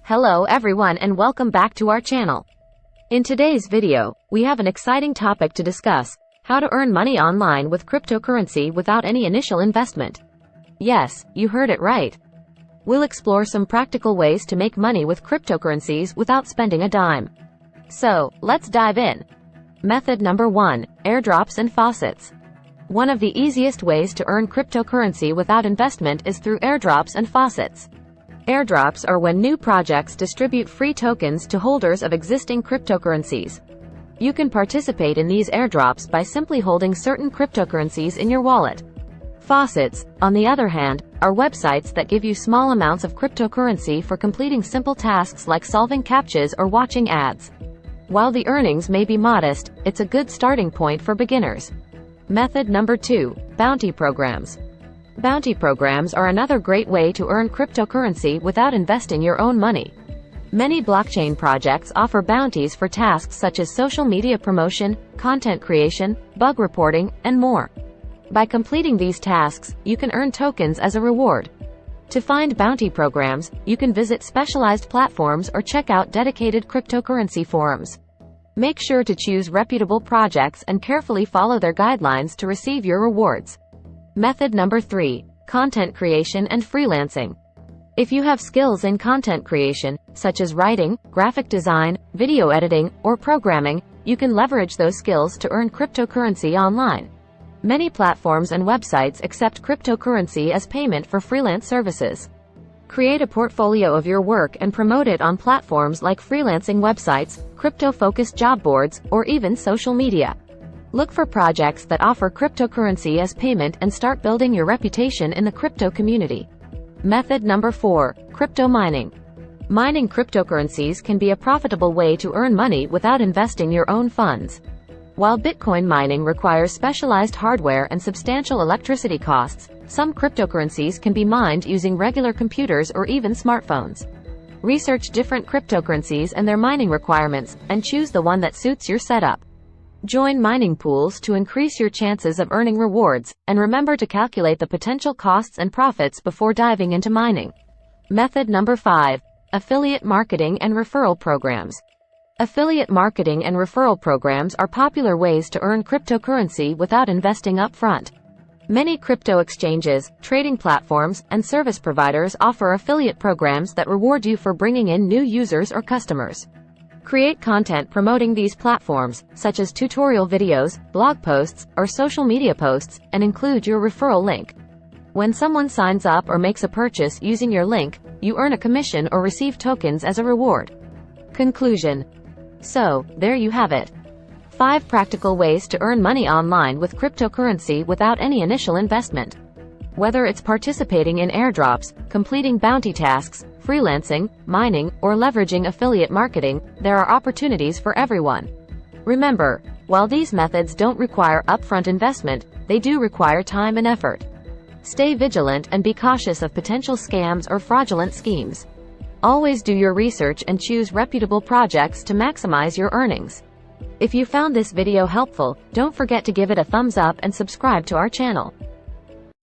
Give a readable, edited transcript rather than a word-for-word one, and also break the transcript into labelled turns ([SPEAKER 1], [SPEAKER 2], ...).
[SPEAKER 1] Hello everyone and welcome back to our channel. In today's video, we have an exciting topic to discuss: how to earn money online with cryptocurrency without any initial investment. Yes, you heard it right. We'll explore some practical ways to make money with cryptocurrencies without spending a dime. So, let's dive in. Method number 1, airdrops and faucets. One of the easiest ways to earn cryptocurrency without investment is through airdrops and faucets. Airdrops are when new projects distribute free tokens to holders of existing cryptocurrencies. You can participate in these airdrops by simply holding certain cryptocurrencies in your wallet. Faucets, on the other hand, are websites that give you small amounts of cryptocurrency for completing simple tasks like solving CAPTCHAs or watching ads. While the earnings may be modest, it's a good starting point for beginners. Method number 2, bounty programs. Bounty programs are another great way to earn cryptocurrency without investing your own money. Many blockchain projects offer bounties for tasks such as social media promotion, content creation, bug reporting, and more. By completing these tasks, you can earn tokens as a reward. To find bounty programs, you can visit specialized platforms or check out dedicated cryptocurrency forums. Make sure to choose reputable projects and carefully follow their guidelines to receive your rewards. Method number 3, content creation and freelancing. If you have skills in content creation, such as writing, graphic design, video editing, or programming, you can leverage those skills to earn cryptocurrency online. Many platforms and websites accept cryptocurrency as payment for freelance services. Create a portfolio of your work and promote it on platforms like freelancing websites, crypto-focused job boards, or even social media. Look for projects that offer cryptocurrency as payment and start building your reputation in the crypto community. Method number 4, crypto mining. Mining cryptocurrencies can be a profitable way to earn money without investing your own funds. While Bitcoin mining requires specialized hardware and substantial electricity costs, some cryptocurrencies can be mined using regular computers or even smartphones. Research different cryptocurrencies and their mining requirements, and choose the one that suits your setup. Join mining pools to increase your chances of earning rewards, and remember to calculate the potential costs and profits before diving into mining. Method number 5, affiliate marketing and referral programs. Affiliate marketing and referral programs are popular ways to earn cryptocurrency without investing upfront. Many crypto exchanges, trading platforms, and service providers offer affiliate programs that reward you for bringing in new users or customers. Create content promoting these platforms, such as tutorial videos, blog posts, or social media posts, and include your referral link. When someone signs up or makes a purchase using your link, you earn a commission or receive tokens as a reward. Conclusion. So, there you have it. 5 practical ways to earn money online with cryptocurrency without any initial investment. Whether it's participating in airdrops, completing bounty tasks, freelancing, mining, or leveraging affiliate marketing, there are opportunities for everyone. Remember, while these methods don't require upfront investment, they do require time and effort. Stay vigilant and be cautious of potential scams or fraudulent schemes. Always do your research and choose reputable projects to maximize your earnings. If you found this video helpful, don't forget to give it a thumbs up and subscribe to our channel.